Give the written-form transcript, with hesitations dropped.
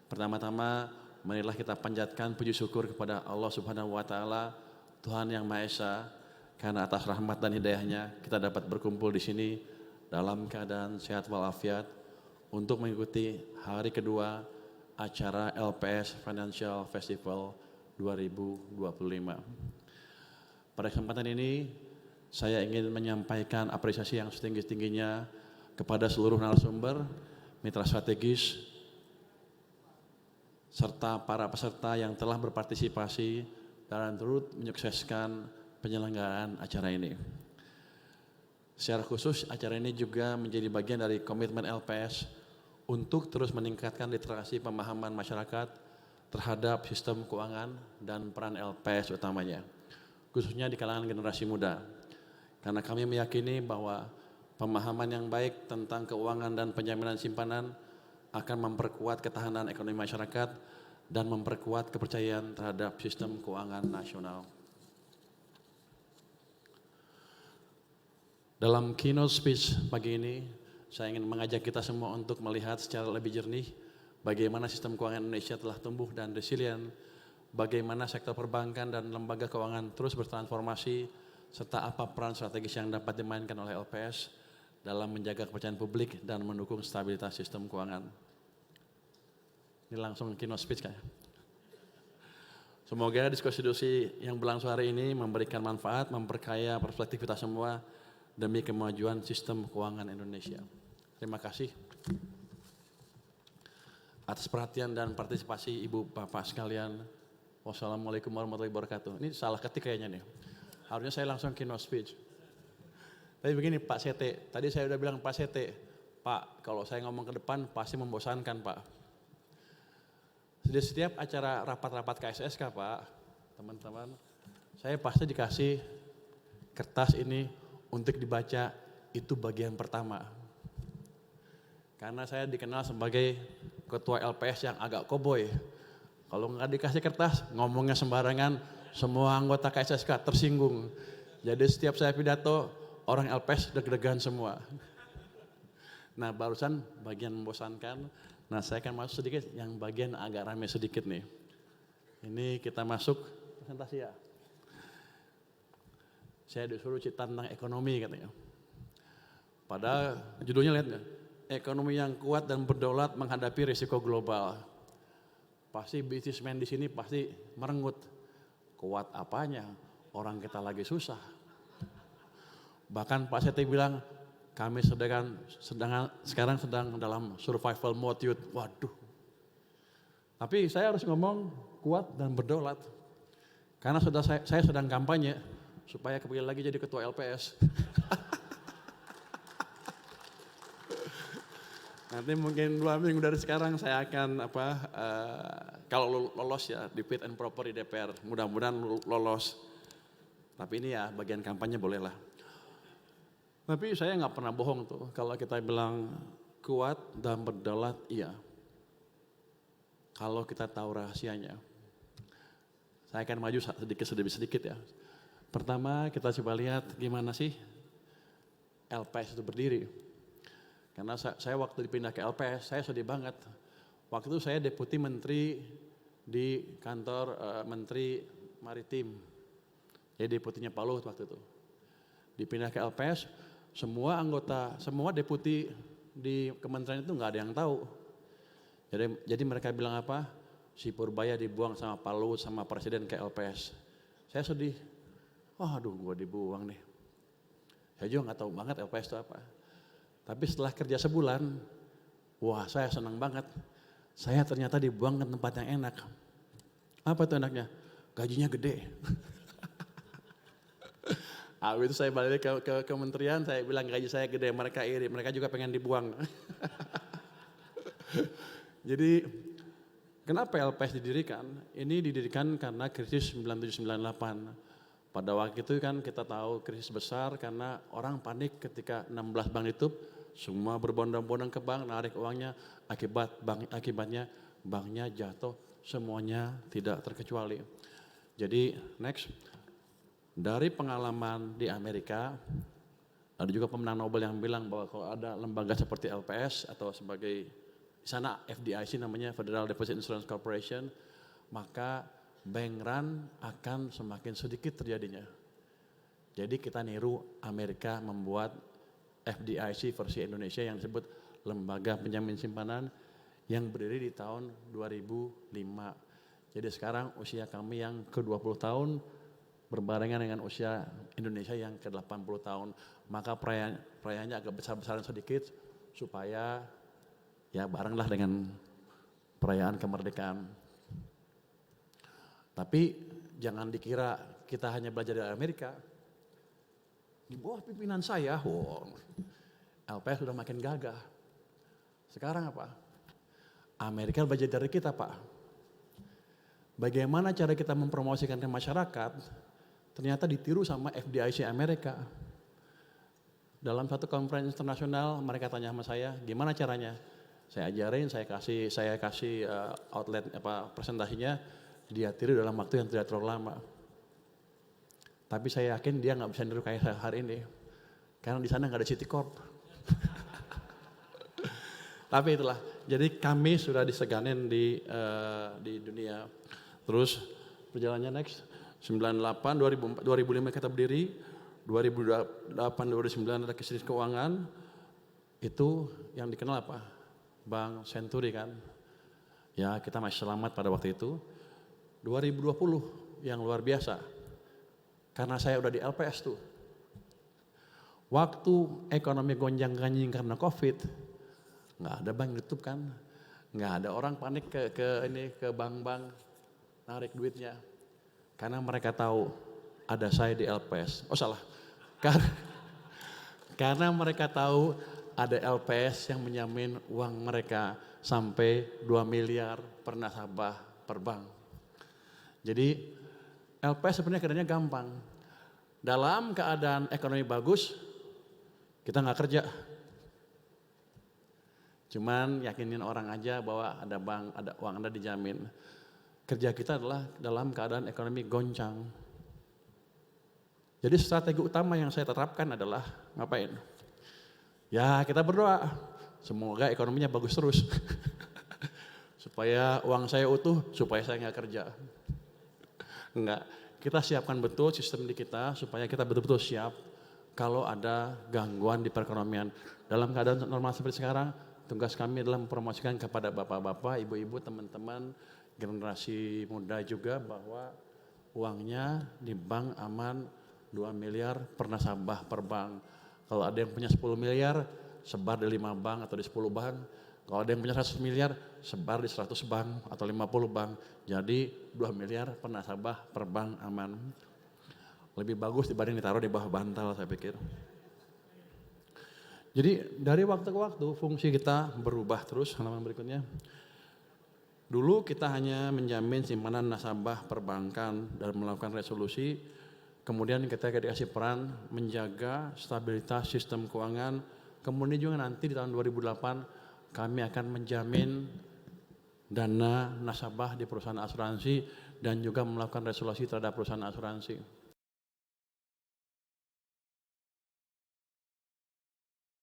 Pertama-tama, marilah kita panjatkan puji syukur kepada Allah Subhanahu wa taala, Tuhan yang Maha Esa, karena atas rahmat dan hidayahnya kita dapat berkumpul di sini dalam keadaan sehat walafiat untuk mengikuti hari kedua acara LPS Financial Festival 2025. Pada kesempatan ini, saya ingin menyampaikan apresiasi yang setinggi-tingginya kepada seluruh narasumber, mitra strategis, serta para peserta yang telah berpartisipasi dan turut menyukseskan penyelenggaraan acara ini. Secara khusus, acara ini juga menjadi bagian dari komitmen LPS untuk terus meningkatkan literasi pemahaman masyarakat terhadap sistem keuangan dan peran LPS utamanya, khususnya di kalangan generasi muda. Karena kami meyakini bahwa pemahaman yang baik tentang keuangan dan penjaminan simpanan akan memperkuat ketahanan ekonomi masyarakat dan memperkuat kepercayaan terhadap sistem keuangan nasional. Dalam keynote speech pagi ini, saya ingin mengajak kita semua untuk melihat secara lebih jernih bagaimana sistem keuangan Indonesia telah tumbuh dan resilient, bagaimana sektor perbankan dan lembaga keuangan terus bertransformasi, serta apa peran strategis yang dapat dimainkan oleh LPS dalam menjaga kepercayaan publik dan mendukung stabilitas sistem keuangan. Ini langsung keynote speech kan. Semoga diskusi-diskusi yang berlangsung hari ini memberikan manfaat, memperkaya perspektif kita semua demi kemajuan sistem keuangan Indonesia. Terima kasih atas perhatian dan partisipasi Ibu Bapak sekalian. Wassalamualaikum warahmatullahi wabarakatuh. Ini salah ketik kayaknya nih. Harusnya saya langsung keynote speech. Tapi begini Pak Sete, tadi saya udah bilang Pak Sete, Pak kalau saya ngomong ke depan pasti membosankan Pak. Di setiap acara rapat-rapat KSSK Pak, teman-teman, saya pasti dikasih kertas ini untuk dibaca, itu bagian pertama. Karena saya dikenal sebagai ketua LPS yang agak koboi. Kalau nggak dikasih kertas, ngomongnya sembarangan, semua anggota KSSK tersinggung. Jadi setiap saya pidato, orang LPS deg-degan semua. Nah barusan bagian membosankan, nah saya akan masuk sedikit yang bagian agak rame sedikit nih. Ini kita masuk presentasi ya. Saya disuruh cerita tentang ekonomi katanya. Padahal judulnya lihat nggak? Ekonomi yang kuat dan berdaulat menghadapi risiko global. Pasti bisnismen di sini pasti merengut. Kuat apanya? Orang kita lagi susah. Bahkan Pak Seti bilang, kami sekarang sedang dalam survival mode youth. Waduh. Tapi saya harus ngomong kuat dan berdaulat. Karena saya sedang kampanye supaya kembali lagi jadi ketua LPS. Nanti mungkin 2 minggu dari sekarang saya akan kalau lolos ya di fit and proper di DPR, mudah-mudahan lolos. Tapi ini ya bagian kampanye bolehlah. Tapi saya nggak pernah bohong tuh kalau kita bilang kuat dan berdaulat, iya. Kalau kita tahu rahasianya. Saya akan maju sedikit ya. Pertama kita coba lihat gimana sih LPS itu berdiri. Karena saya waktu dipindah ke LPS, saya sedih banget. Waktu itu saya deputi menteri di kantor Menteri Maritim. Jadi deputinya Pak Luhut waktu itu. Dipindah ke LPS, semua deputi di kementerian itu nggak ada yang tahu. Jadi mereka bilang apa? Si Purbaya dibuang sama Pak Luhut sama Presiden ke LPS. Saya sedih. Aduh gue dibuang nih. Saya juga nggak tahu banget LPS itu apa. Tapi setelah kerja sebulan, wah saya senang banget. Saya ternyata dibuang ke tempat yang enak. Apa itu enaknya? Gajinya gede. Itu saya balik ke kementerian, saya bilang gaji saya gede, mereka iri, mereka juga pengen dibuang. Jadi kenapa LPS didirikan? Ini didirikan karena krisis 9798. Pada waktu itu kan kita tahu krisis besar karena orang panik ketika 16 bank ditutup, semua berbondong-bondong ke bank, narik uangnya, akibatnya banknya jatuh, semuanya tidak terkecuali. Jadi next, dari pengalaman di Amerika, ada juga pemenang Nobel yang bilang bahwa kalau ada lembaga seperti LPS atau sebagai di sana FDIC namanya Federal Deposit Insurance Corporation, maka bank run akan semakin sedikit terjadinya. Jadi kita niru Amerika membuat FDIC versi Indonesia yang disebut Lembaga Penjamin Simpanan yang berdiri di tahun 2005. Jadi sekarang usia kami yang ke-20 tahun berbarengan dengan usia Indonesia yang ke-80 tahun. Maka perayaannya agak besar-besaran sedikit supaya ya barenglah dengan perayaan kemerdekaan. Tapi jangan dikira kita hanya belajar dari Amerika. Di bawah pimpinan saya, LPS sudah makin gagah. Sekarang apa? Amerika belajar dari kita, Pak. Bagaimana cara kita mempromosikan ke masyarakat, ternyata ditiru sama FDIC Amerika. Dalam satu konferensi internasional, mereka tanya sama saya, gimana caranya? Saya ajarin, saya kasih outlet presentasinya, dia tiru dalam waktu yang tidak terlalu lama. Tapi saya yakin dia nggak bisa niru kayak hari ini, karena di sana nggak ada Citicorp. Tapi itulah, jadi kami sudah diseganin di dunia. Terus perjalanannya next, 98, 2005 kita berdiri, 2008, 2009 ada krisis keuangan, itu yang dikenal apa? Bank Century kan. Ya kita masih selamat pada waktu itu. 2020 yang luar biasa, karena saya udah di LPS tuh. Waktu ekonomi gonjang-ganjing karena COVID, nggak ada bank tutup kan, nggak ada orang panik ke bank-bank narik duitnya, karena mereka tahu ada saya di LPS. Oh salah, karena mereka tahu ada LPS yang menjamin uang mereka sampai 2 miliar per nasabah per bank. Jadi LPS sebenarnya keadaannya gampang. Dalam keadaan ekonomi bagus, kita nggak kerja. Cuman yakinin orang aja bahwa ada bank, ada uang Anda dijamin. Kerja kita adalah dalam keadaan ekonomi goncang. Jadi strategi utama yang saya terapkan adalah ngapain? Ya kita berdoa, semoga ekonominya bagus terus. Supaya uang saya utuh, supaya saya nggak kerja. Enggak, kita siapkan betul sistem di kita supaya kita betul-betul siap kalau ada gangguan di perekonomian. Dalam keadaan normal seperti sekarang, tugas kami adalah mempromosikan kepada bapak-bapak, ibu-ibu, teman-teman, generasi muda juga bahwa uangnya di bank aman 2 miliar per nasabah per bank. Kalau ada yang punya 10 miliar, sebar di 5 bank atau di 10 bank. Kalau ada yang punya 100 miliar, sebar di 100 bank atau 50 bank. Jadi 2 miliar per nasabah per bank aman. Lebih bagus dibanding ditaruh di bawah bantal saya pikir. Jadi dari waktu ke waktu fungsi kita berubah terus. Halaman berikutnya. Dulu kita hanya menjamin simpanan nasabah perbankan dan melakukan resolusi. Kemudian kita dikasih peran menjaga stabilitas sistem keuangan. Kemudian juga nanti di tahun 2008 kami akan menjamin dana nasabah di perusahaan asuransi dan juga melakukan resolusi terhadap perusahaan asuransi.